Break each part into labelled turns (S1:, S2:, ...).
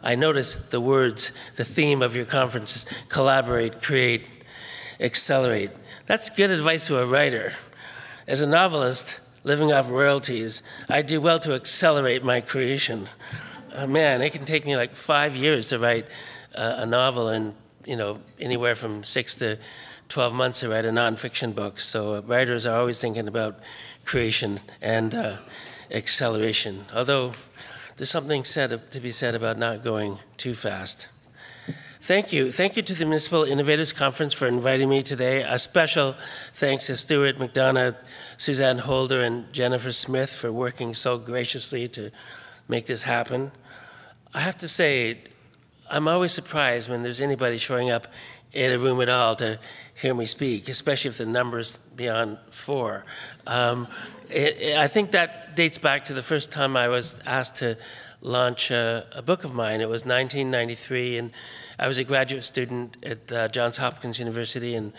S1: I noticed the words, the theme of your conference is collaborate, create, accelerate. That's good advice to a writer. As a novelist, living off royalties, I do well to accelerate my creation. Man, it can take me like 5 years to write a novel, and anywhere from 6 to 12 months to write a nonfiction book. So writers are always thinking about creation and acceleration. Although there's something to be said about not going too fast. Thank you. Thank you to the Municipal Innovators Conference for inviting me today. A special thanks to Stuart McDonough, Suzanne Holder, and Jennifer Smith for working so graciously to make this happen. I have to say, I'm always surprised when there's anybody showing up in a room at all to hear me speak, especially if the number's beyond 4. I think that dates back to the first time I was asked to launch a book of mine. It was 1993, and I was a graduate student at Johns Hopkins University in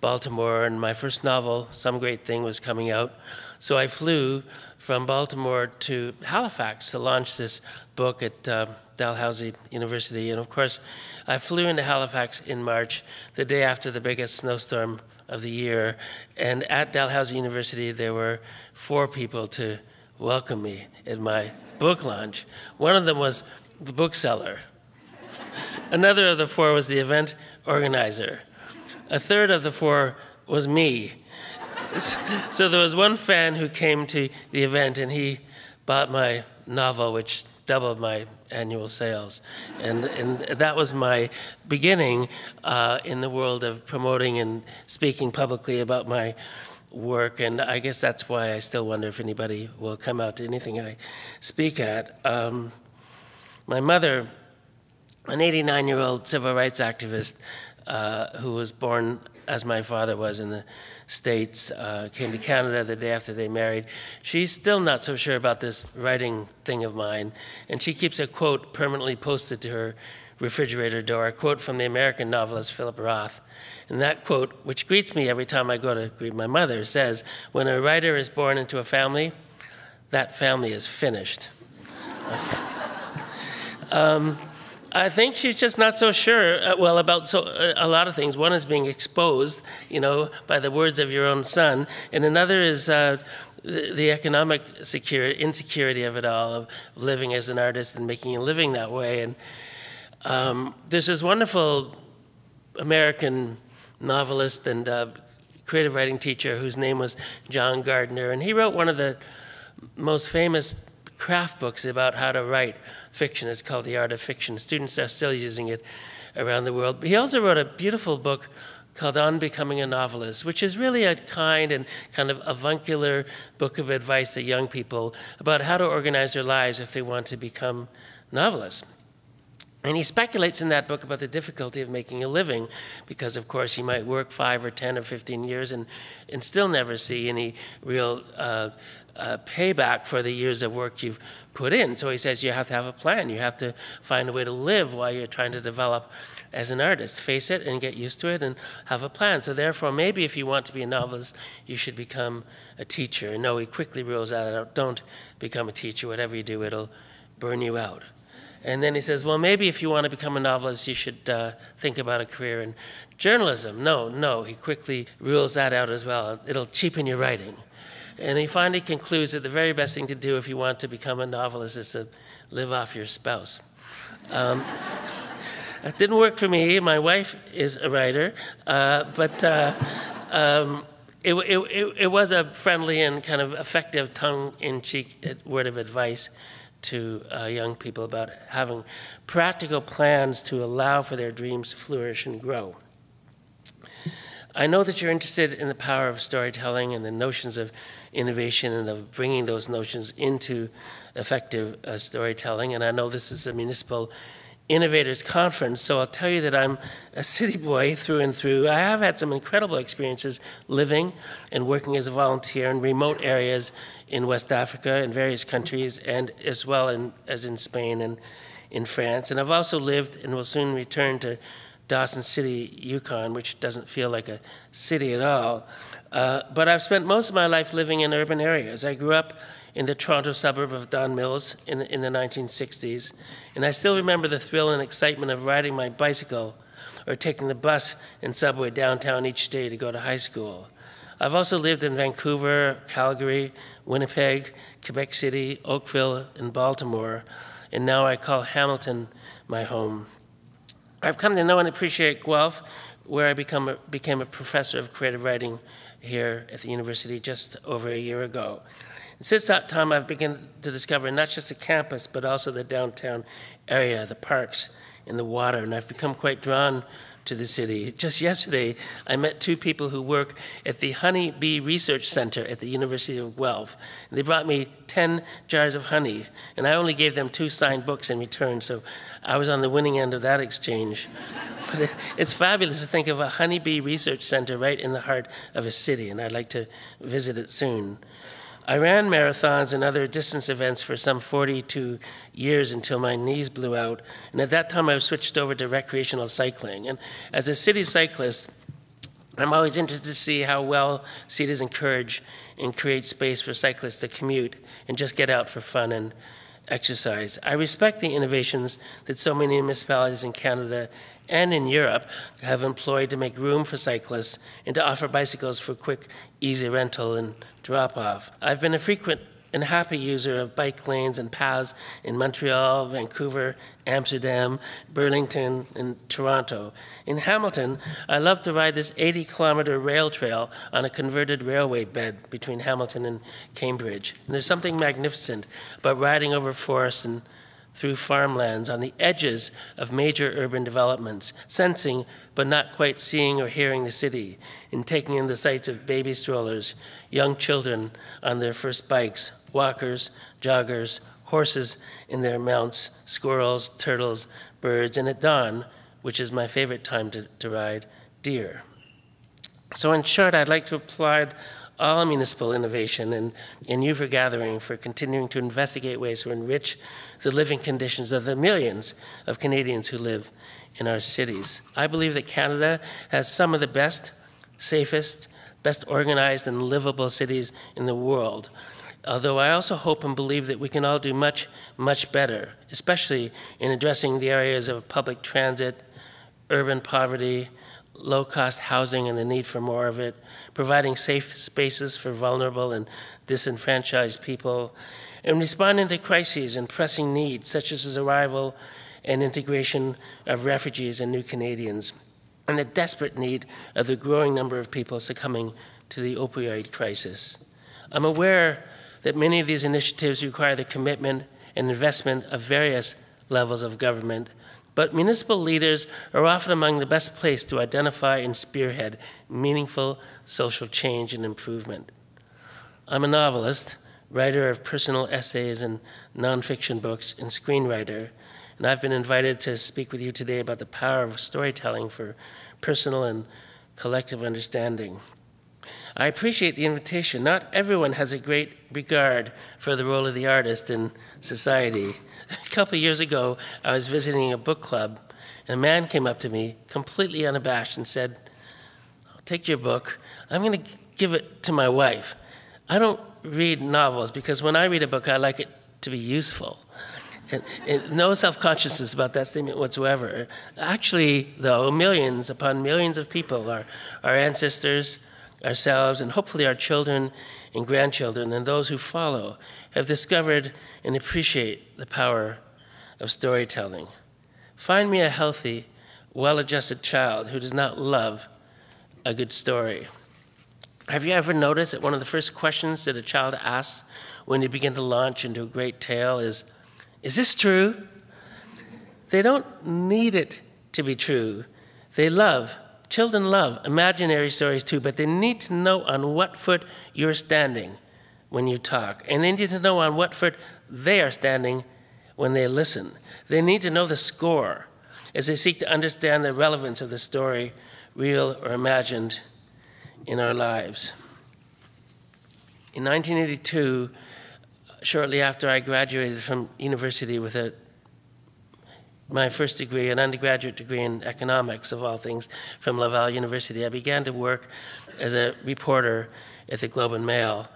S1: Baltimore, and my first novel, Some Great Thing, was coming out. So I flew from Baltimore to Halifax to launch this book at Dalhousie University. And of course, I flew into Halifax in March, the day after the biggest snowstorm of the year. And at Dalhousie University, there were 4 people to welcome me at my book launch. One of them was the bookseller. Another of the 4 was the event organizer. A third of the 4 was me. So there was one fan who came to the event, and he bought my novel, which doubled my annual sales. And that was my beginning in the world of promoting and speaking publicly about my work. And I guess that's why I still wonder if anybody will come out to anything I speak at. My mother, an 89-year-old civil rights activist who was born as my father was in the States, came to Canada the day after they married. She's still not so sure about this writing thing of mine, and she keeps a quote permanently posted to her refrigerator door, a quote from the American novelist Philip Roth. And that quote, which greets me every time I go to greet my mother, says, "When a writer is born into a family, that family is finished." I think she's just not so sure, about a lot of things. One is being exposed, by the words of your own son, and another is the economic insecurity of it all, of living as an artist and making a living that way. And there's this wonderful American novelist and creative writing teacher whose name was John Gardner, and he wrote one of the most famous craft books about how to write fiction. It's called The Art of Fiction. Students are still using it around the world. But he also wrote a beautiful book called On Becoming a Novelist, which is really a kind of avuncular book of advice to young people about how to organize their lives if they want to become novelists. And he speculates in that book about the difficulty of making a living because, of course, you might work 5 or 10 or 15 years and still never see any real payback for the years of work you've put in. So he says you have to have a plan. You have to find a way to live while you're trying to develop as an artist. Face it and get used to it and have a plan. So therefore, maybe if you want to be a novelist, you should become a teacher. No, he quickly rules that out. Don't become a teacher. Whatever you do, it'll burn you out. And then he says, well, maybe if you want to become a novelist, you should think about a career in journalism. No, he quickly rules that out as well. It'll cheapen your writing. And he finally concludes that the very best thing to do if you want to become a novelist is to live off your spouse. That didn't work for me. My wife is a writer, but it was a friendly and kind of effective tongue-in-cheek word of advice to young people about having practical plans to allow for their dreams to flourish and grow. I know that you're interested in the power of storytelling and the notions of innovation and of bringing those notions into effective storytelling, and I know this is a Municipal Innovators Conference, so I'll tell you that I'm a city boy through and through. I have had some incredible experiences living and working as a volunteer in remote areas in West Africa, in various countries, and as well as in Spain and in France. And I've also lived and will soon return to Dawson City, Yukon, which doesn't feel like a city at all. But I've spent most of my life living in urban areas. I grew up in the Toronto suburb of Don Mills in the 1960s, and I still remember the thrill and excitement of riding my bicycle or taking the bus and subway downtown each day to go to high school. I've also lived in Vancouver, Calgary, Winnipeg, Quebec City, Oakville, and Baltimore, and now I call Hamilton my home. I've come to know and appreciate Guelph, where I became a professor of creative writing here at the university just over a year ago. And since that time, I've begun to discover not just the campus, but also the downtown area, the parks, and the water, and I've become quite drawn to the city. Just yesterday, I met two people who work at the Honey Bee Research Center at the University of Guelph. And they brought me 10 jars of honey, and I only gave them 2 signed books in return, so I was on the winning end of that exchange. But it's fabulous to think of a Honey Bee Research Center right in the heart of a city, and I'd like to visit it soon. I ran marathons and other distance events for some 42 years until my knees blew out. And at that time, I was switched over to recreational cycling. And as a city cyclist, I'm always interested to see how well cities encourage and create space for cyclists to commute and just get out for fun and exercise. I respect the innovations that so many municipalities in Canada and in Europe have employed to make room for cyclists and to offer bicycles for quick, easy rental and drop-off. I've been a frequent and happy user of bike lanes and paths in Montreal, Vancouver, Amsterdam, Burlington, and Toronto. In Hamilton, I love to ride this 80-kilometer rail trail on a converted railway bed between Hamilton and Cambridge. And there's something magnificent about riding over forests and through farmlands on the edges of major urban developments, sensing but not quite seeing or hearing the city, and taking in the sights of baby strollers, young children on their first bikes, walkers, joggers, horses in their mounts, squirrels, turtles, birds, and at dawn, which is my favorite time to ride, deer. So in short, I'd like to applaud all municipal innovation and you for gathering, for continuing to investigate ways to enrich the living conditions of the millions of Canadians who live in our cities. I believe that Canada has some of the best, safest, best organized and livable cities in the world. Although I also hope and believe that we can all do much, much better, especially in addressing the areas of public transit, urban poverty, low-cost housing and the need for more of it, providing safe spaces for vulnerable and disenfranchised people, and responding to crises and pressing needs such as the arrival and integration of refugees and new Canadians, and the desperate need of the growing number of people succumbing to the opioid crisis. I'm aware that many of these initiatives require the commitment and investment of various levels of government, but municipal leaders are often among the best placed to identify and spearhead meaningful social change and improvement. I'm a novelist, writer of personal essays and nonfiction books, and screenwriter, and I've been invited to speak with you today about the power of storytelling for personal and collective understanding. I appreciate the invitation. Not everyone has a great regard for the role of the artist in society. A couple of years ago, I was visiting a book club, and a man came up to me, completely unabashed, and said, "I'll take your book. I'm going to give it to my wife. I don't read novels because when I read a book, I like it to be useful." And no self-consciousness about that statement whatsoever. Actually, though, millions upon millions of people, our ancestors, ourselves, and hopefully our children and grandchildren and those who follow, have discovered and appreciate the power of storytelling. Find me a healthy, well-adjusted child who does not love a good story. Have you ever noticed that one of the first questions that a child asks when you begin to launch into a great tale is this true? They don't need it to be true. Children love imaginary stories too, but they need to know on what foot you're standing when you talk. And they need to know on what foot they are standing when they listen. They need to know the score as they seek to understand the relevance of the story, real or imagined, in our lives. In 1982, shortly after I graduated from university with my first degree, an undergraduate degree in economics, of all things, from Laval University, I began to work as a reporter at the Globe and Mail.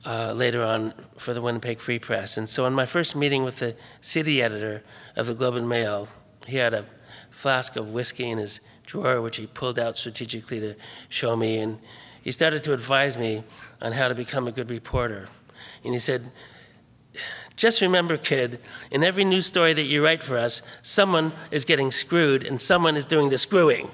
S1: later on for the Winnipeg Free Press. And so on my first meeting with the city editor of the Globe and Mail, he had a flask of whiskey in his drawer, which he pulled out strategically to show me. And he started to advise me on how to become a good reporter. And he said, just remember, kid, in every news story that you write for us, someone is getting screwed and someone is doing the screwing.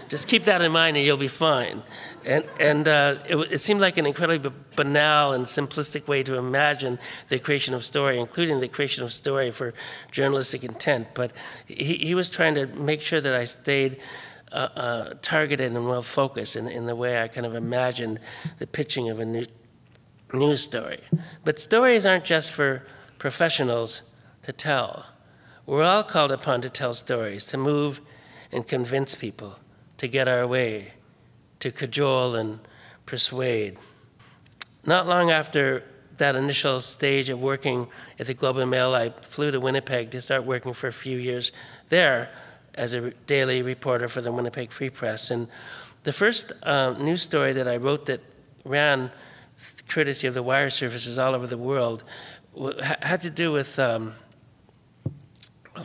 S1: Just keep that in mind and you'll be fine. And it seemed like an incredibly banal and simplistic way to imagine the creation of story, including the creation of story for journalistic intent. But he was trying to make sure that I stayed targeted and well-focused in the way I kind of imagined the pitching of a news story. But stories aren't just for professionals to tell. We're all called upon to tell stories, to move and convince people, to get our way, to cajole and persuade. Not long after that initial stage of working at the Globe and Mail, I flew to Winnipeg to start working for a few years there as a daily reporter for the Winnipeg Free Press. And the first news story that I wrote that ran courtesy of the wire services all over the world had to do with a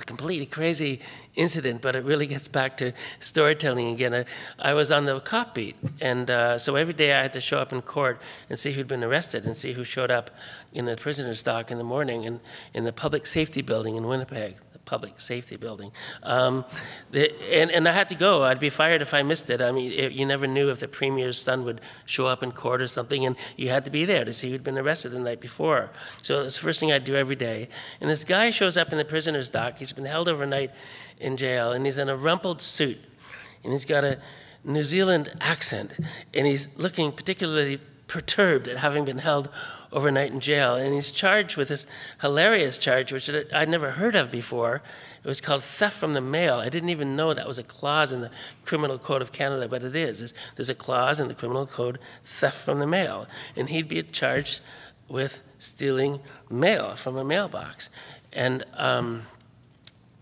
S1: completely crazy incident, but it really gets back to storytelling again. I was on the cop beat, and so every day I had to show up in court and see who'd been arrested and see who showed up in the prisoner's dock in the morning in the public safety building in Winnipeg. Public safety building. And I had to go. I'd be fired if I missed it. I mean, you never knew if the premier's son would show up in court or something, and you had to be there to see who'd been arrested the night before. So it's the first thing I'd do every day. And this guy shows up in the prisoner's dock. He's been held overnight in jail, and he's in a rumpled suit, and he's got a New Zealand accent, and he's looking particularly perturbed at having been held overnight in jail. And he's charged with this hilarious charge, which I'd never heard of before. It was called theft from the mail. I didn't even know that was a clause in the Criminal Code of Canada, but it is. There's a clause in the Criminal Code, theft from the mail. And he'd be charged with stealing mail from a mailbox. And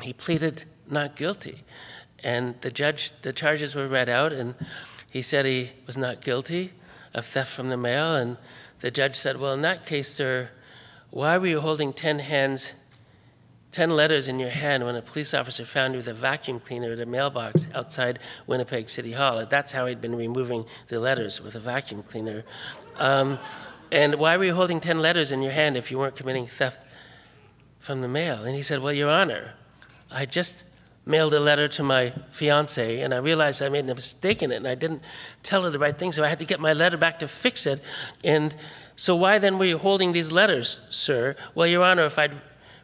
S1: he pleaded not guilty. And the charges were read out, and he said he was not guilty of theft from the mail. And the judge said, well, in that case, sir, why were you holding 10 letters in your hand when a police officer found you with a vacuum cleaner at a mailbox outside Winnipeg City Hall? That's how he'd been removing the letters, with a vacuum cleaner. And why were you holding 10 letters in your hand if you weren't committing theft from the mail? And he said, well, Your Honor, I just mailed a letter to my fiance, and I realized I made a mistake in it, and I didn't tell her the right thing, so I had to get my letter back to fix it. And so why then were you holding these letters, sir? Well, Your Honor, if I'd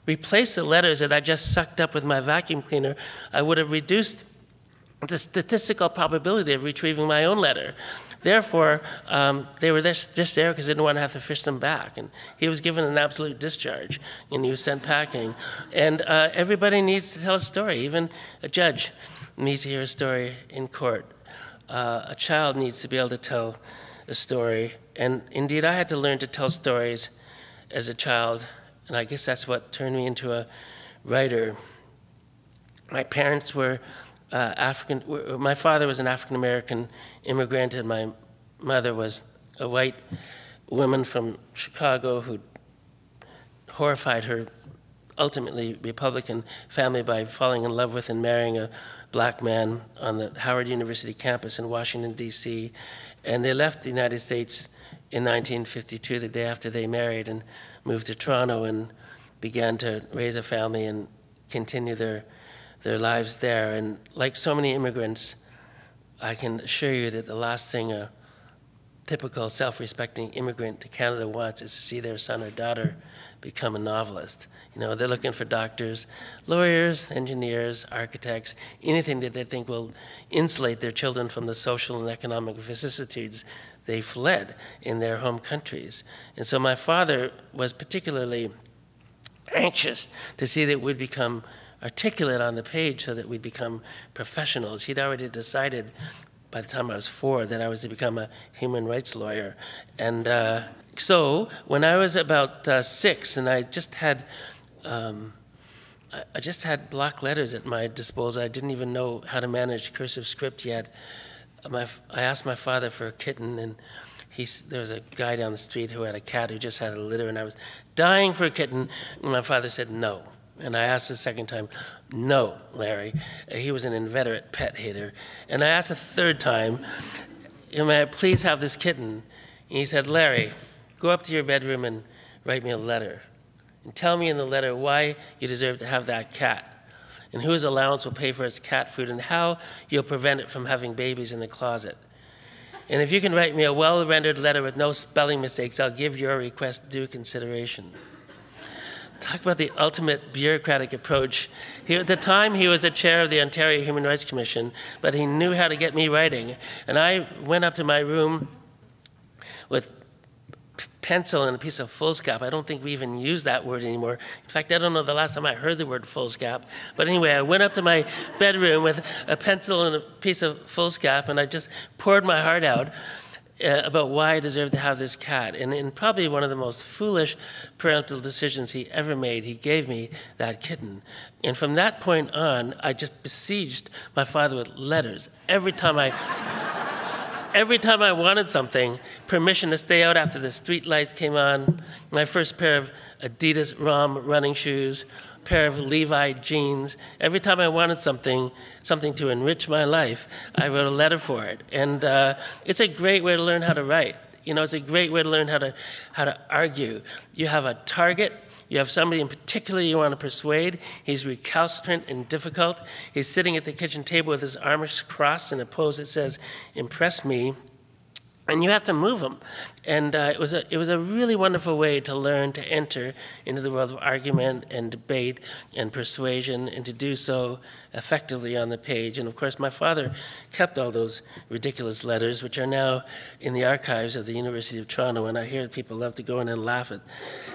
S1: replaced the letters that I just sucked up with my vacuum cleaner, I would have reduced the statistical probability of retrieving my own letter. Therefore, they were just there because they didn't want to have to fish them back. And he was given an absolute discharge, and he was sent packing. And everybody needs to tell a story. Even a judge needs to hear a story in court. A child needs to be able to tell a story. And indeed, I had to learn to tell stories as a child, and I guess that's what turned me into a writer. My parents were my father was an African-American immigrant, and my mother was a white woman from Chicago who horrified her ultimately Republican family by falling in love with and marrying a black man on the Howard University campus in Washington, D.C. And they left the United States in 1952, the day after they married, and moved to Toronto and began to raise a family and continue their lives there. And like so many immigrants, I can assure you that the last thing a typical self-respecting immigrant to Canada wants is to see their son or daughter become a novelist. You know, they're looking for doctors, lawyers, engineers, architects, anything that they think will insulate their children from the social and economic vicissitudes they fled in their home countries. And so my father was particularly anxious to see that we'd become articulate on the page so that we'd become professionals. He'd already decided by the time I was 4 that I was to become a human rights lawyer. And so when I was about 6, and I just had block letters at my disposal. I didn't even know how to manage cursive script yet. I asked my father for a kitten, and there was a guy down the street who had a cat who just had a litter, and I was dying for a kitten, and my father said no. And I asked the second time, no, Larry. He was an inveterate pet hater. And I asked a third time, may I please have this kitten? And he said, Larry, go up to your bedroom and write me a letter. And tell me in the letter why you deserve to have that cat, and whose allowance will pay for its cat food, and how you'll prevent it from having babies in the closet. And if you can write me a well-rendered letter with no spelling mistakes, I'll give your request due consideration. Talk about the ultimate bureaucratic approach. At the time, he was the chair of the Ontario Human Rights Commission, but he knew how to get me writing. And I went up to my room with pencil and a piece of foolscap. I don't think we even use that word anymore. In fact, I don't know the last time I heard the word foolscap. But anyway, I went up to my bedroom with a pencil and a piece of foolscap, and I just poured my heart out about why I deserved to have this cat. And in probably one of the most foolish parental decisions he ever made, he gave me that kitten. And from that point on, I just besieged my father with letters. Every time I wanted something, permission to stay out after the street lights came on, my first pair of Adidas ROM running shoes, pair of Levi jeans. Every time I wanted something to enrich my life, I wrote a letter for it. And it's a great way to learn how to write. You know, it's a great way to learn how to argue. You have a target. You have somebody in particular you want to persuade. He's recalcitrant and difficult. He's sitting at the kitchen table with his arms crossed in a pose that says, impress me. And you have to move him. And it was a really wonderful way to learn to enter into the world of argument and debate and persuasion, and to do so effectively on the page. And of course, my father kept all those ridiculous letters, which are now in the archives of the University of Toronto. And I hear people love to go in and laugh at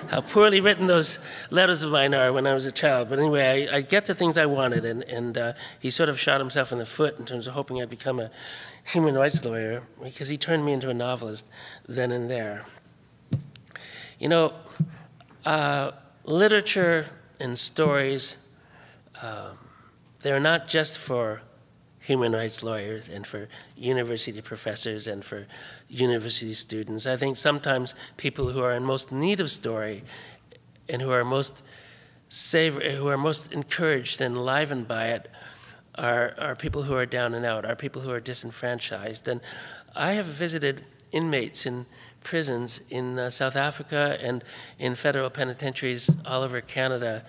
S1: how poorly written those letters of mine are when I was a child. But anyway, I get the things I wanted, and he sort of shot himself in the foot in terms of hoping I'd become a human rights lawyer, because he turned me into a novelist then and there. You know, literature and stories, they're not just for human rights lawyers and for university professors and for university students. I think sometimes people who are in most need of story and who are most encouraged and enlivened by it are people who are down and out, are people who are disenfranchised. And I have visited inmates in prisons in South Africa and in federal penitentiaries all over Canada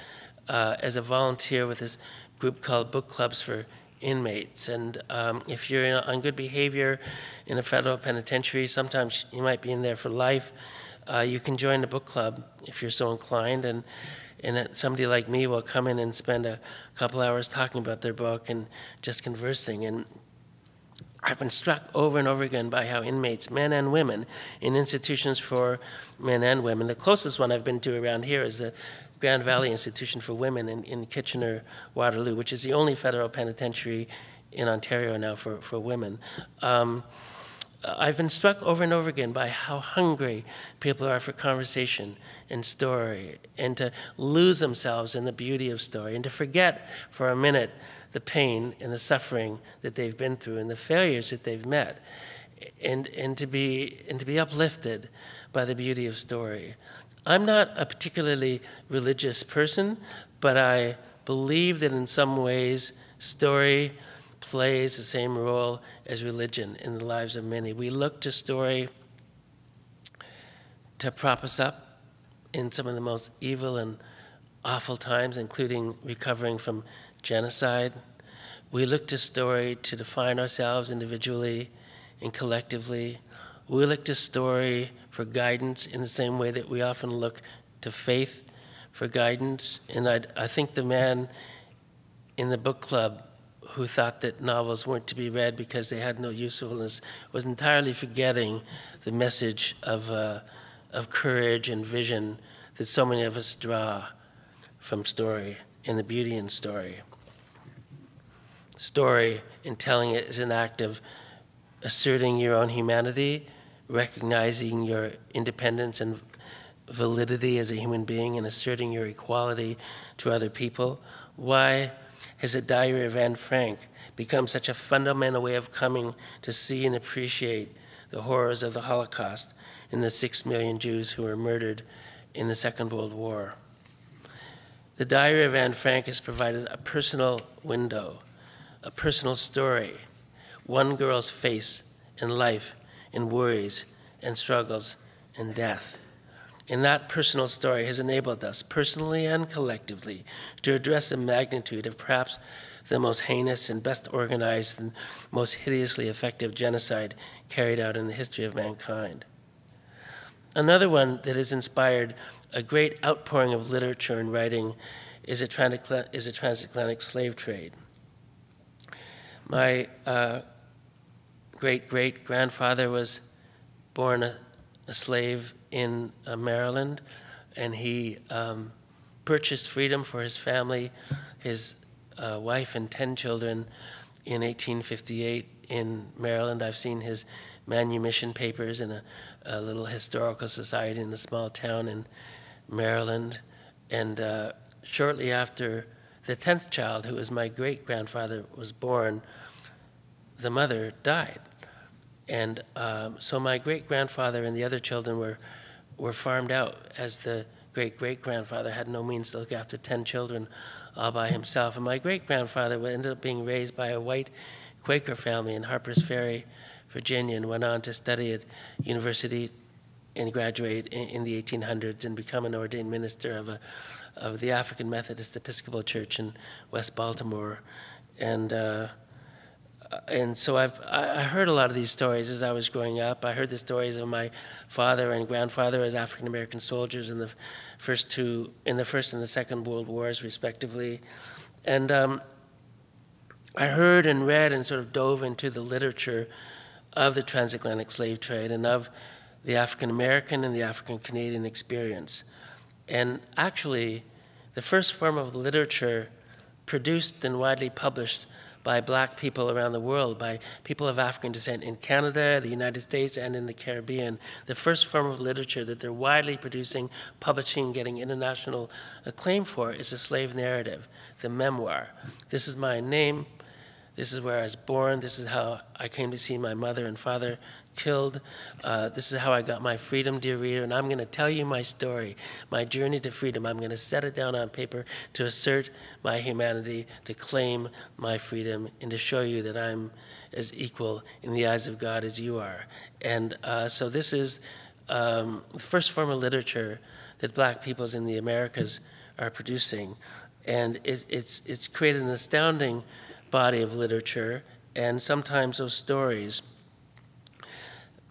S1: as a volunteer with this group called Book Clubs for Inmates. And if you're on good behavior in a federal penitentiary, sometimes you might be in there for life, you can join the book club if you're so inclined. And that somebody like me will come in and spend a couple hours talking about their book and just conversing. And I've been struck over and over again by how inmates, men and women, in institutions for men and women, the closest one I've been to around here is the Grand Valley Institution for Women in Kitchener-Waterloo, which is the only federal penitentiary in Ontario now for women. I've been struck over and over again by how hungry people are for conversation and story, and to lose themselves in the beauty of story, and to forget for a minute the pain and the suffering that they've been through and the failures that they've met, and to be uplifted by the beauty of story. I'm not a particularly religious person, but I believe that in some ways story plays the same role as religion in the lives of many. We look to story to prop us up in some of the most evil and awful times, including recovering from genocide. We look to story to define ourselves individually and collectively. We look to story for guidance in the same way that we often look to faith for guidance. And I think the man in the book club who thought that novels weren't to be read because they had no usefulness was entirely forgetting the message of courage and vision that so many of us draw from story and the beauty in story. Story, in telling it, is an act of asserting your own humanity, recognizing your independence and validity as a human being, and asserting your equality to other people. Why has the Diary of Anne Frank become such a fundamental way of coming to see and appreciate the horrors of the Holocaust and the 6 million Jews who were murdered in the Second World War. The Diary of Anne Frank has provided a personal window, a personal story, one girl's face and life and worries and struggles and death. And that personal story has enabled us, personally and collectively, to address the magnitude of perhaps the most heinous and best organized and most hideously effective genocide carried out in the history of mankind. Another one that has inspired a great outpouring of literature and writing is a transatlantic slave trade. My great-great-grandfather was born a slave in Maryland, and he purchased freedom for his family, his wife and 10 children in 1858 in Maryland. I've seen his manumission papers in a little historical society in a small town in Maryland. And shortly after the 10th child, who was my great-grandfather, was born, the mother died. And so my great-grandfather and the other children were farmed out, as the great-great-grandfather had no means to look after 10 children all by himself. And my great-grandfather ended up being raised by a white Quaker family in Harpers Ferry, Virginia, and went on to study at university and graduate in the 1800s and become an ordained minister of the African Methodist Episcopal Church in West Baltimore. And so I heard a lot of these stories as I was growing up. I heard the stories of my father and grandfather as African-American soldiers in the first and the Second World Wars, respectively. And I heard and read and sort of dove into the literature of the transatlantic slave trade and of the African-American and the African-Canadian experience. And actually, the first form of literature produced and widely published by Black people around the world, by people of African descent in Canada, the United States, and in the Caribbean. The first form of literature that they're widely producing, publishing, getting international acclaim for is a slave narrative, the memoir. This is my name, this is where I was born, this is how I came to see my mother and father killed. This is how I got my freedom, dear reader, and I'm going to tell you my story, my journey to freedom. I'm going to set it down on paper to assert my humanity, to claim my freedom, and to show you that I'm as equal in the eyes of God as you are. And so this is the first form of literature that Black peoples in the Americas are producing. And it's created an astounding body of literature, and sometimes those stories,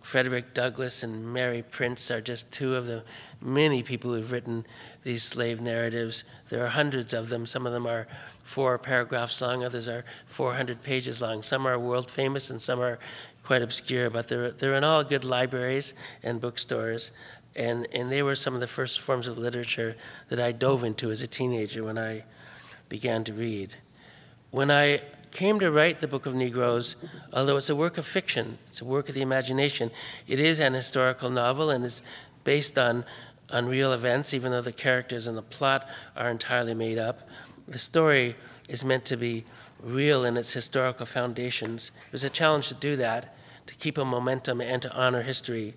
S1: Frederick Douglass and Mary Prince, are just two of the many people who've written these slave narratives. There are hundreds of them. Some of them are 4 paragraphs long, others are 400 pages long. Some are world famous and some are quite obscure, but they're in all good libraries and bookstores. And they were some of the first forms of literature that I dove into as a teenager when I began to read. When I came to write the Book of Negroes, although it's a work of fiction, it's a work of the imagination, it is an historical novel and is based on real events, even though the characters and the plot are entirely made up. The story is meant to be real in its historical foundations. It was a challenge to do that, to keep a momentum and to honor history,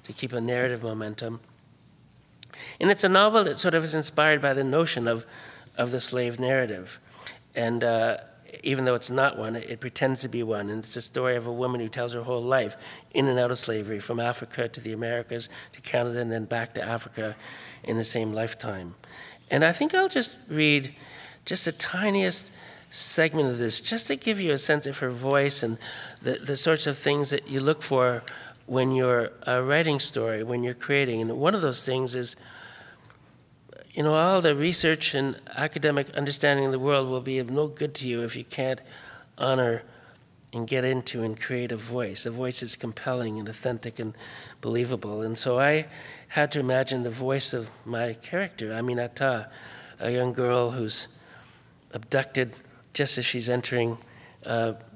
S1: to keep a narrative momentum. And it's a novel that sort of is inspired by the notion of the slave narrative. And even though it's not one, it pretends to be one. And it's a story of a woman who tells her whole life in and out of slavery, from Africa to the Americas to Canada and then back to Africa in the same lifetime. And I think I'll just read just the tiniest segment of this, just to give you a sense of her voice and the sorts of things that you look for when you're writing story, when you're creating. And one of those things is, you know, all the research and academic understanding of the world will be of no good to you if you can't honor and get into and create a voice. The voice is compelling and authentic and believable. And so I had to imagine the voice of my character, Aminata, a young girl who's abducted just as she's entering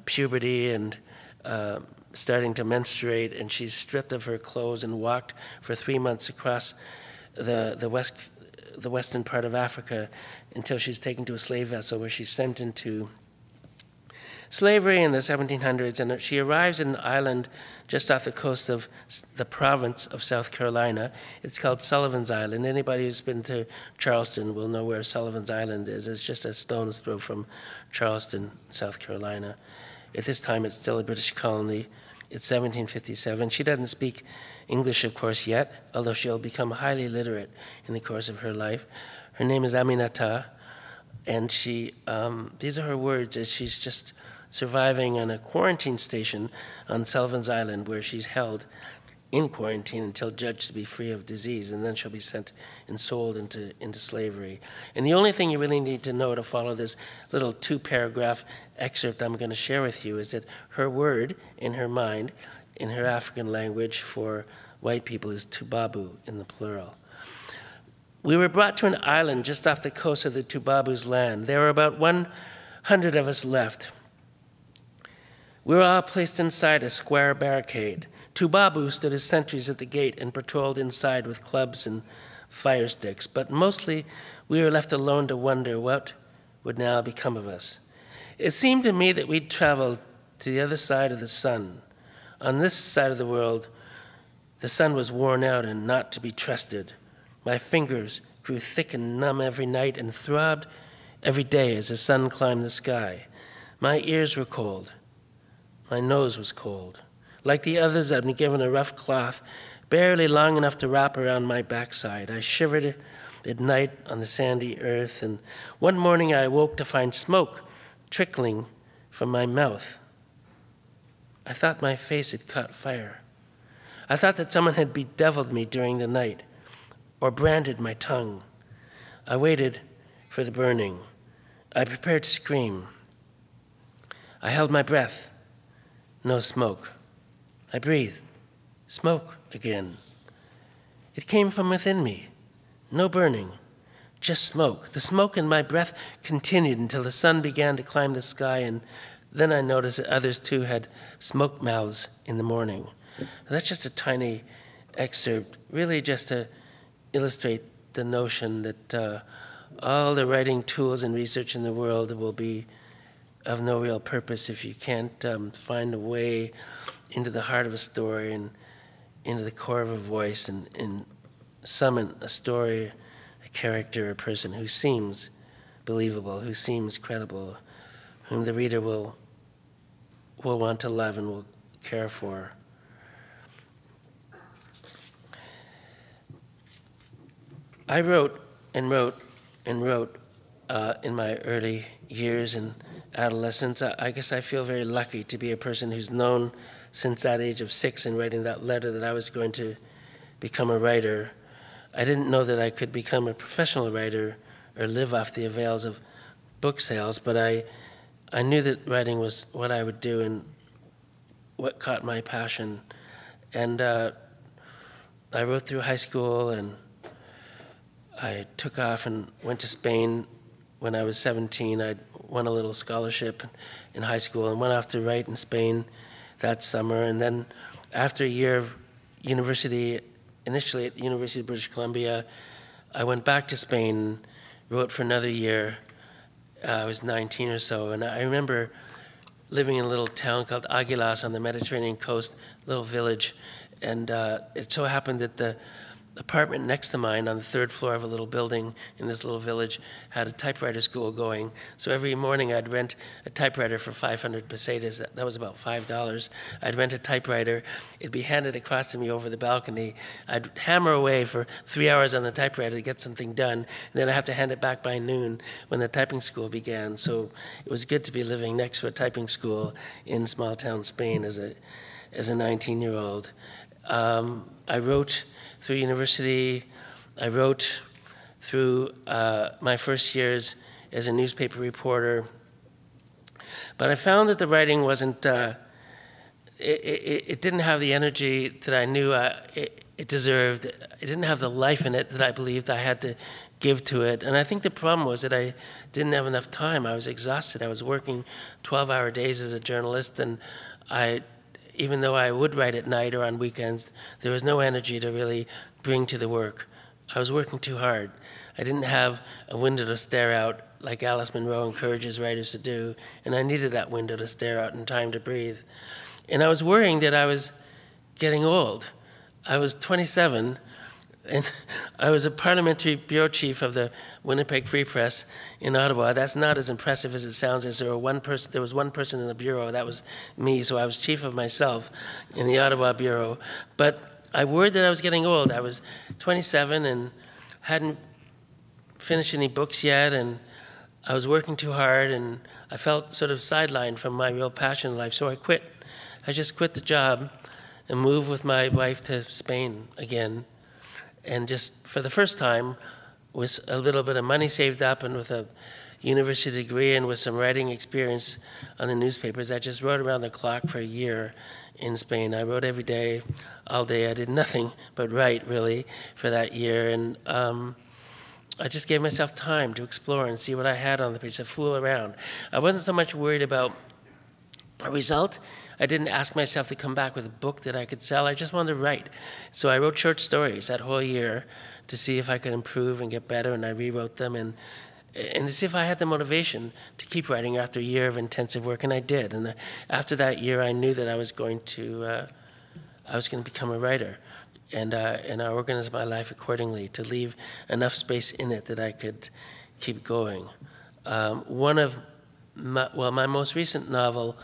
S1: puberty and starting to menstruate, and she's stripped of her clothes and walked for 3 months across the western part of Africa until she's taken to a slave vessel where she's sent into Slavery in the 1700s, and she arrives in an island just off the coast of the province of South Carolina. It's called Sullivan's Island. Anybody who's been to Charleston will know where Sullivan's Island is. It's just a stone's throw from Charleston, South Carolina. At this time, it's still a British colony. It's 1757. She doesn't speak English, of course, yet, although she'll become highly literate in the course of her life. Her name is Aminata, and these are her words as she's just surviving on a quarantine station on Sullivan's Island, where she's held in quarantine until judged to be free of disease, and then she'll be sent and sold into slavery. And the only thing you really need to know to follow this little 2-paragraph excerpt I'm going to share with you is that her word in her mind, in her African language for white people, is tubabu in the plural. We were brought to an island just off the coast of the Tubabu's land. There were about 100 of us left. We were all placed inside a square barricade. Tubabu stood as sentries at the gate and patrolled inside with clubs and fire sticks, but mostly we were left alone to wonder what would now become of us. It seemed to me that we'd traveled to the other side of the sun. On this side of the world, the sun was worn out and not to be trusted. My fingers grew thick and numb every night and throbbed every day as the sun climbed the sky. My ears were cold. My nose was cold. Like the others, I'd been given a rough cloth, barely long enough to wrap around my backside. I shivered at night on the sandy earth, and one morning I awoke to find smoke trickling from my mouth. I thought my face had caught fire. I thought that someone had bedeviled me during the night or branded my tongue. I waited for the burning. I prepared to scream. I held my breath. No smoke. I breathed. Smoke again. It came from within me. No burning, just smoke. The smoke in my breath continued until the sun began to climb the sky, and then I noticed that others too had smoke mouths in the morning. That's just a tiny excerpt, really just to illustrate the notion that all the writing tools and research in the world will be of no real purpose if you can't find a way into the heart of a story and into the core of a voice and summon a story, a character, a person who seems believable, who seems credible, whom the reader will want to love and will care for. I wrote and wrote and wrote in my early years and adolescence. I guess I feel very lucky to be a person who's known since that age of 6 and writing that letter that I was going to become a writer. I didn't know that I could become a professional writer or live off the avails of book sales, but I knew that writing was what I would do and what caught my passion. And I wrote through high school, and I took off and went to Spain when I was 17. I won a little scholarship in high school and went off to write in Spain that summer. And then after a year of university, initially at the University of British Columbia, I went back to Spain, wrote for another year. I was 19 or so, and I remember living in a little town called Aguilas on the Mediterranean coast, little village, and it so happened that the apartment next to mine on the 3rd floor of a little building in this little village had a typewriter school going. So every morning I'd rent a typewriter for 500 pesetas. That was about $5. I'd rent a typewriter. It'd be handed across to me over the balcony. I'd hammer away for 3 hours on the typewriter to get something done. And then I'd have to hand it back by noon when the typing school began. So it was good to be living next to a typing school in small town Spain as a 19-year-old. I wrote through university. I wrote through my first years as a newspaper reporter. But I found that the writing wasn't, it didn't have the energy that I knew it deserved. It didn't have the life in it that I believed I had to give to it. And I think the problem was that I didn't have enough time. I was exhausted. I was working 12-hour days as a journalist, and even though I would write at night or on weekends, there was no energy to really bring to the work. I was working too hard. I didn't have a window to stare out like Alice Munro encourages writers to do, and I needed that window to stare out and time to breathe. And I was worrying that I was getting old. I was 27, and I was a parliamentary bureau chief of the Winnipeg Free Press in Ottawa. That's not as impressive as it sounds. There was one person in the bureau, that was me, so I was chief of myself in the Ottawa bureau. But I worried that I was getting old. I was 27 and hadn't finished any books yet, and I was working too hard, and I felt sort of sidelined from my real passion in life, so I quit. I just quit the job and moved with my wife to Spain again. And just for the first time, with a little bit of money saved up and with a university degree and with some writing experience on the newspapers, I just wrote around the clock for a year in Spain. I wrote every day, all day. I did nothing but write, really, for that year. And I just gave myself time to explore and see what I had on the page, to fool around. I wasn't so much worried about a result. I didn't ask myself to come back with a book that I could sell. I just wanted to write. So I wrote short stories that whole year to see if I could improve and get better, and I rewrote them and to see if I had the motivation to keep writing after a year of intensive work, and I did. And after that year, I knew that I was going to become a writer, and I organized my life accordingly to leave enough space in it that I could keep going. My most recent novel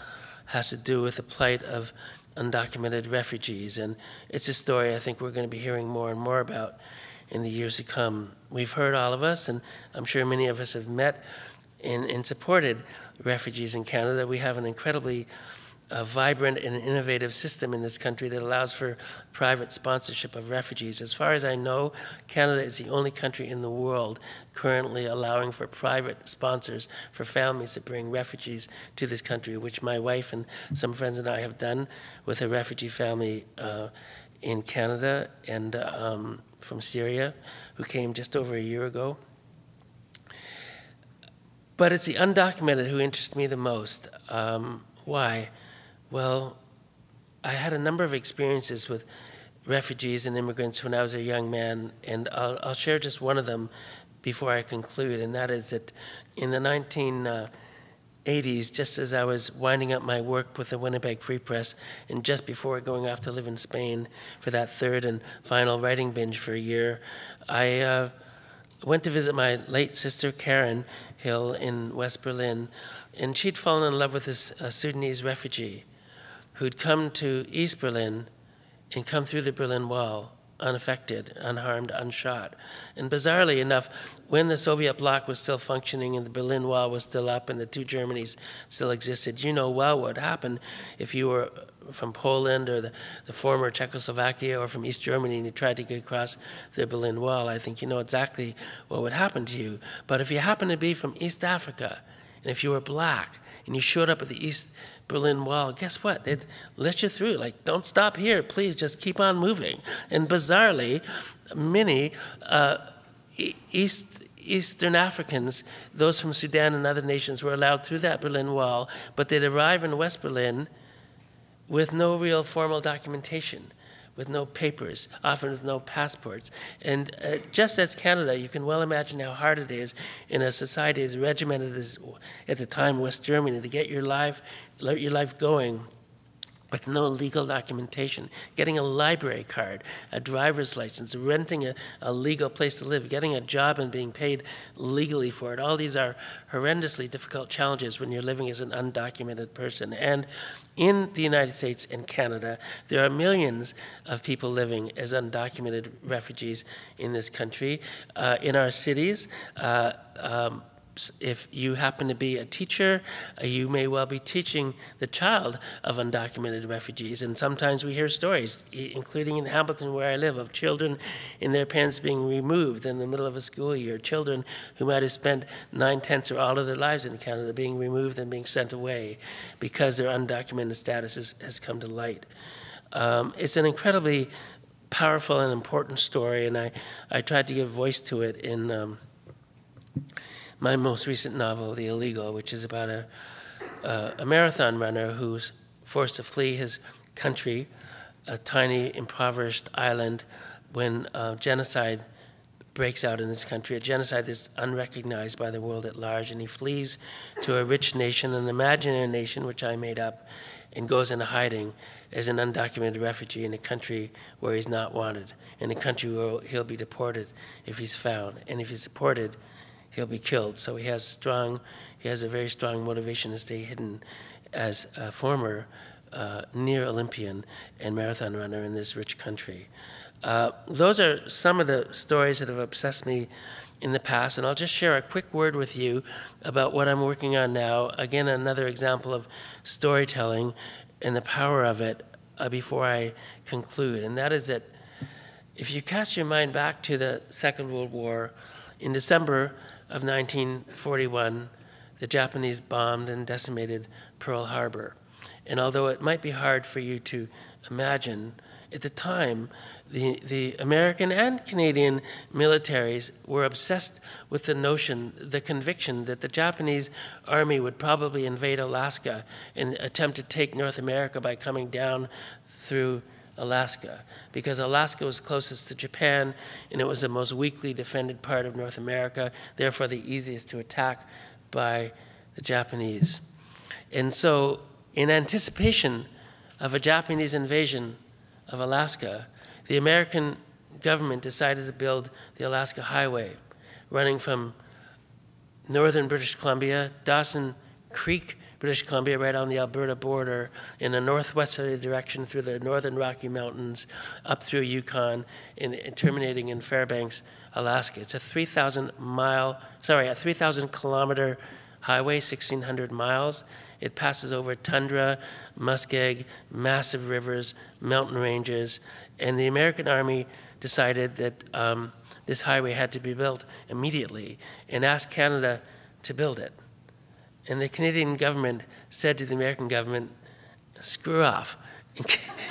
S1: has to do with the plight of undocumented refugees, and it's a story I think we're going to be hearing more and more about in the years to come. We've heard, all of us, and I'm sure many of us have met and supported refugees in Canada. We have an incredibly vibrant and innovative system in this country that allows for private sponsorship of refugees. As far as I know, Canada is the only country in the world currently allowing for private sponsors for families to bring refugees to this country, which my wife and some friends and I have done with a refugee family in Canada and from Syria who came just over a year ago. But it's the undocumented who interest me the most. Why? Well, I had a number of experiences with refugees and immigrants when I was a young man, and I'll share just one of them before I conclude, and that is that in the 1980s, just as I was winding up my work with the Winnipeg Free Press, and just before going off to live in Spain for that third and final writing binge for a year, I went to visit my late sister, Karen Hill, in West Berlin, and she'd fallen in love with this Sudanese refugee who'd come to East Berlin and come through the Berlin Wall unaffected, unharmed, unshot. And bizarrely enough, when the Soviet bloc was still functioning and the Berlin Wall was still up and the two Germanys still existed, you know well what would happen if you were from Poland or the former Czechoslovakia or from East Germany and you tried to get across the Berlin Wall. I think you know exactly what would happen to you. But if you happen to be from East Africa, and if you were black and you showed up at the East Berlin Wall, guess what? They'd let you through. Like, don't stop here. Please just keep on moving. And bizarrely, many Eastern Africans, those from Sudan and other nations, were allowed through that Berlin Wall, but they'd arrive in West Berlin with no real formal documentation, with no papers, often with no passports. And just as Canada, you can well imagine how hard it is in a society as regimented as, at the time, West Germany, to get your life going with no legal documentation, getting a library card, a driver's license, renting a legal place to live, getting a job and being paid legally for it. All these are horrendously difficult challenges when you're living as an undocumented person. And in the United States and Canada, there are millions of people living as undocumented refugees in this country. In our cities, if you happen to be a teacher, you may well be teaching the child of undocumented refugees. And sometimes we hear stories, including in Hamilton where I live, of children and their parents being removed in the middle of a school year, children who might have spent 9/10 or all of their lives in Canada being removed and being sent away because their undocumented status has come to light. It's an incredibly powerful and important story, and I tried to give voice to it in my most recent novel, The Illegal, which is about a marathon runner who's forced to flee his country, a tiny, impoverished island, when genocide breaks out in this country, a genocide that's unrecognized by the world at large, and he flees to a rich nation, an imaginary nation which I made up, and goes into hiding as an undocumented refugee in a country where he's not wanted, in a country where he'll be deported if he's found, and if he's deported, he'll be killed. So he has a very strong motivation to stay hidden as a former near Olympian and marathon runner in this rich country. Those are some of the stories that have obsessed me in the past, and I'll just share a quick word with you about what I'm working on now. Again, another example of storytelling and the power of it before I conclude, and that is that if you cast your mind back to the Second World War, in December of 1941, the Japanese bombed and decimated Pearl Harbor. And although it might be hard for you to imagine, at the time, the American and Canadian militaries were obsessed with the notion, the conviction that the Japanese army would probably invade Alaska and attempt to take North America by coming down through Alaska, because Alaska was closest to Japan and it was the most weakly defended part of North America, therefore the easiest to attack by the Japanese. And so, in anticipation of a Japanese invasion of Alaska, the American government decided to build the Alaska Highway, running from northern British Columbia, Dawson Creek, British Columbia, right on the Alberta border, in a northwesterly direction through the northern Rocky Mountains, up through Yukon, and terminating in Fairbanks, Alaska. It's a 3,000 kilometer highway, 1,600 miles. It passes over tundra, muskeg, massive rivers, mountain ranges, and the American Army decided that this highway had to be built immediately and asked Canada to build it. And the Canadian government said to the American government, screw off.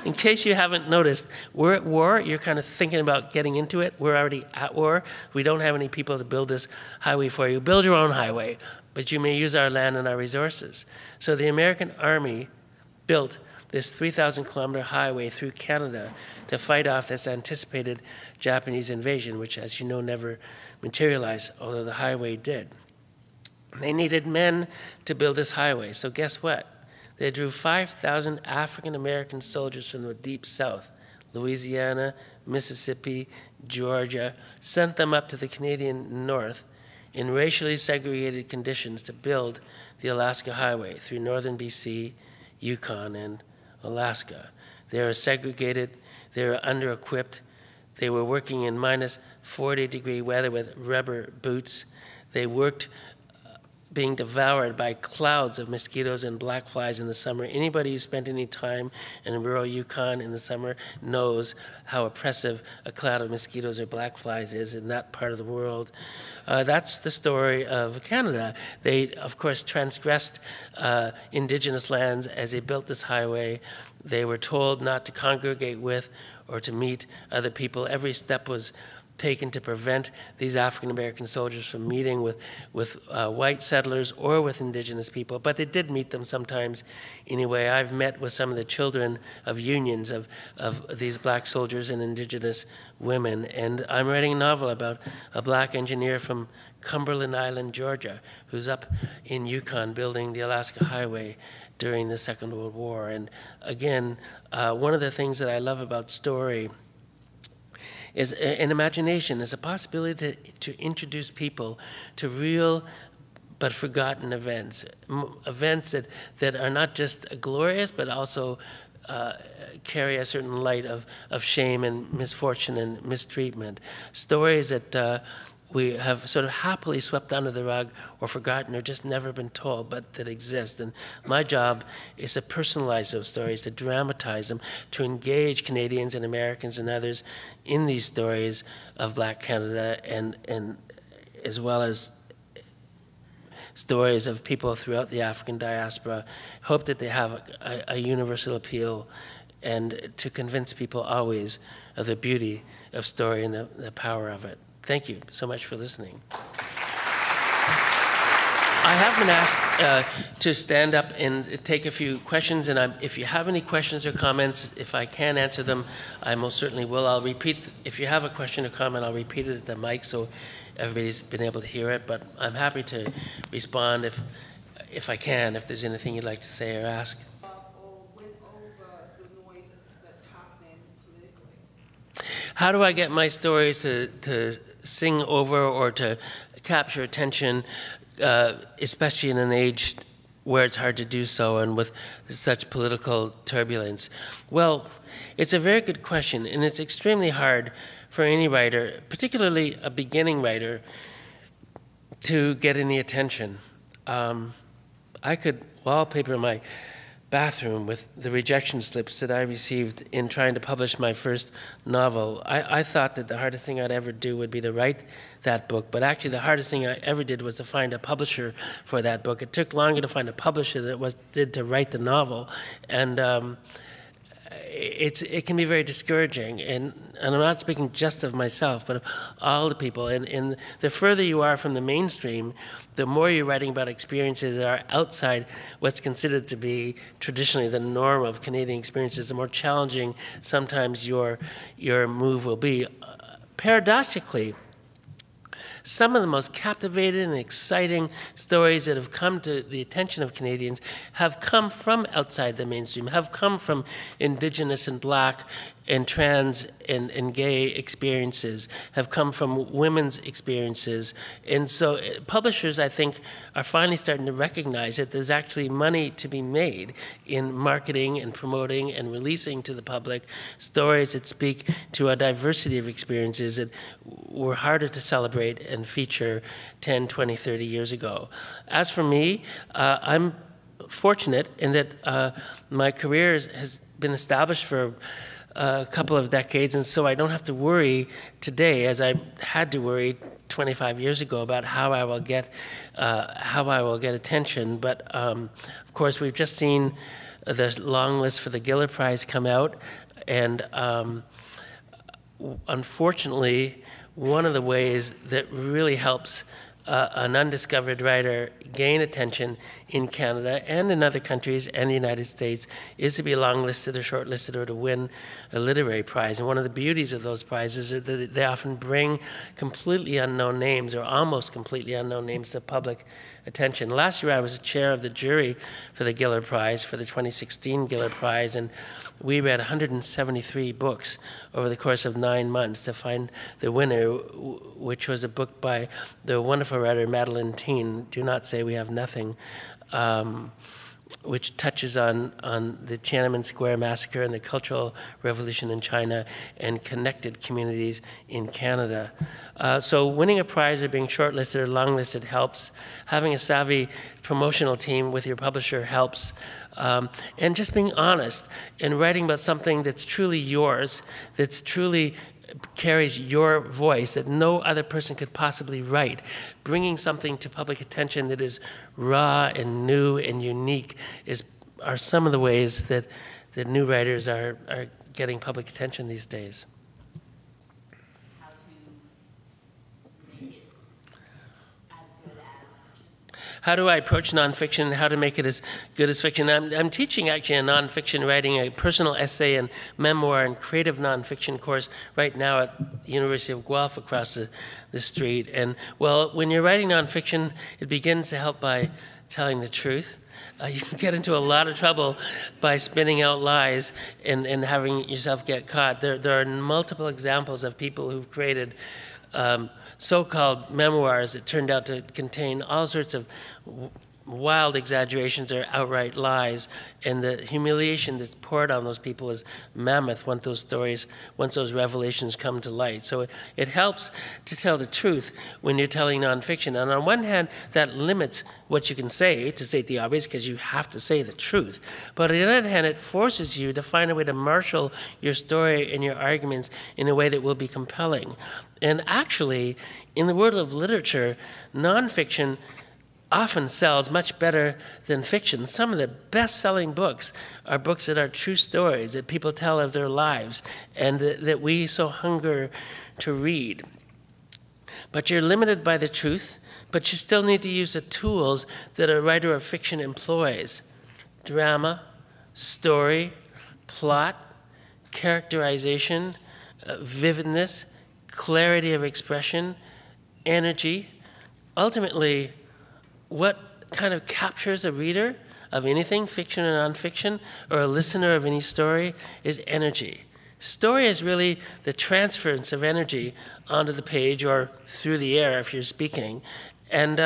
S1: In case you haven't noticed, we're at war. You're kind of thinking about getting into it. We're already at war. We don't have any people to build this highway for you. Build your own highway, but you may use our land and our resources. So the American Army built this 3,000 kilometer highway through Canada to fight off this anticipated Japanese invasion, which, as you know, never materialized, although the highway did. They needed men to build this highway, so guess what? They drew 5,000 African-American soldiers from the deep south, Louisiana, Mississippi, Georgia, sent them up to the Canadian north in racially segregated conditions to build the Alaska Highway through northern BC, Yukon, and Alaska. They were segregated, they were under-equipped, they were working in minus 40-degree weather with rubber boots. They worked being devoured by clouds of mosquitoes and black flies in the summer. Anybody who spent any time in rural Yukon in the summer knows how oppressive a cloud of mosquitoes or black flies is in that part of the world. That's the story of Canada. They, of course, transgressed indigenous lands as they built this highway. They were told not to congregate with or to meet other people. Every step was taken to prevent these African-American soldiers from meeting with white settlers or with indigenous people, but they did meet them sometimes anyway. I've met with some of the children of unions of these black soldiers and indigenous women, and I'm writing a novel about a black engineer from Cumberland Island, Georgia, who's up in Yukon building the Alaska Highway during the Second World War. And again, one of the things that I love about story is an imagination, is a possibility to introduce people to real but forgotten events, events that are not just glorious but also carry a certain light of shame and misfortune and mistreatment. Stories that we have sort of happily swept under the rug or forgotten or just never been told, but that exist. And my job is to personalize those stories, to dramatize them, to engage Canadians and Americans and others in these stories of Black Canada, and as well as stories of people throughout the African diaspora. Hope that they have a universal appeal, and to convince people always of the beauty of story and the power of it. Thank you so much for listening. I have been asked to stand up and take a few questions, and if you have any questions or comments, if I can answer them, I most certainly will. I'll repeat, if you have a question or comment, I'll repeat it at the mic so everybody's been able to hear it, but I'm happy to respond if I can, if there's anything you'd like to say or ask.
S2: Or win over the noises that's happening politically?
S1: How do I get my stories to sing over or to capture attention, especially in an age where it's hard to do so and with such political turbulence? Well, it's a very good question, and it's extremely hard for any writer, particularly a beginning writer, to get any attention. I could wallpaper my bathroom with the rejection slips that I received in trying to publish my first novel. I thought that the hardest thing I'd ever do would be to write that book, but actually the hardest thing I ever did was to find a publisher for that book. It took longer to find a publisher than it did to write the novel, and it can be very discouraging, and I'm not speaking just of myself, but of all the people. And the further you are from the mainstream, the more you're writing about experiences that are outside what's considered to be traditionally the norm of Canadian experiences, the more challenging sometimes your move will be. Paradoxically, some of the most captivating and exciting stories that have come to the attention of Canadians have come from outside the mainstream, have come from Indigenous and Black and trans and gay experiences, have come from women's experiences. And so publishers, I think, are finally starting to recognize that there's actually money to be made in marketing and promoting and releasing to the public stories that speak to a diversity of experiences that were harder to celebrate and feature 10, 20, 30 years ago. As for me, I'm fortunate in that my career has been established for a couple of decades, and so I don't have to worry today, as I had to worry 25 years ago, about how I will get attention. But of course, we've just seen the long list for the Giller Prize come out, and unfortunately, one of the ways that really helps an undiscovered writer gain attention in Canada and in other countries and the United States is to be longlisted or shortlisted or to win a literary prize. And one of the beauties of those prizes is that they often bring completely unknown names or almost completely unknown names to public attention. Last year I was chair of the jury for the Giller Prize, for the 2016 Giller Prize, and we read 173 books over the course of 9 months to find the winner, which was a book by the wonderful writer Madeleine Teen, Do Not Say We Have Nothing, which touches on the Tiananmen Square massacre and the Cultural Revolution in China and connected communities in Canada. So winning a prize or being shortlisted or longlisted helps. Having a savvy promotional team with your publisher helps. And just being honest and writing about something that's truly yours, that's truly carries your voice that no other person could possibly write. Bringing something to public attention that is raw and new and unique are some of the ways that new writers are getting public attention these days. How do I approach nonfiction and how to make it as good as fiction? I'm teaching actually a nonfiction writing, a personal essay and memoir and creative nonfiction course right now at the University of Guelph across the street. And well, when you're writing nonfiction, it begins to help by telling the truth. You can get into a lot of trouble by spinning out lies and having yourself get caught. There are multiple examples of people who've created so-called memoirs that turned out to contain all sorts of wild exaggerations or outright lies, and the humiliation that's poured on those people is mammoth once those revelations come to light. So it helps to tell the truth when you're telling nonfiction. And on one hand, that limits what you can say, to state the obvious, because you have to say the truth. But on the other hand, it forces you to find a way to marshal your story and your arguments in a way that will be compelling. And actually, in the world of literature, nonfiction often sells much better than fiction. Some of the best-selling books are books that are true stories that people tell of their lives and that we so hunger to read. But you're limited by the truth, but you still need to use the tools that a writer of fiction employs. Drama, story, plot, characterization, vividness, clarity of expression, energy. Ultimately, what kind of captures a reader of anything, fiction or nonfiction, or a listener of any story, is energy. Story is really the transference of energy onto the page or through the air if you're speaking. And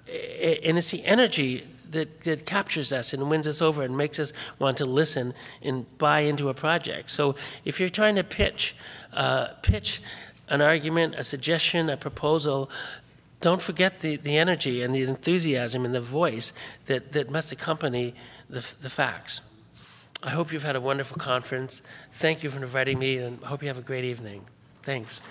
S1: it's the energy that captures us and wins us over and makes us want to listen and buy into a project. So if you're trying to pitch an argument, a suggestion, a proposal, don't forget the energy and the enthusiasm and the voice that must accompany the facts. I hope you've had a wonderful conference. Thank you for inviting me, and I hope you have a great evening. Thanks.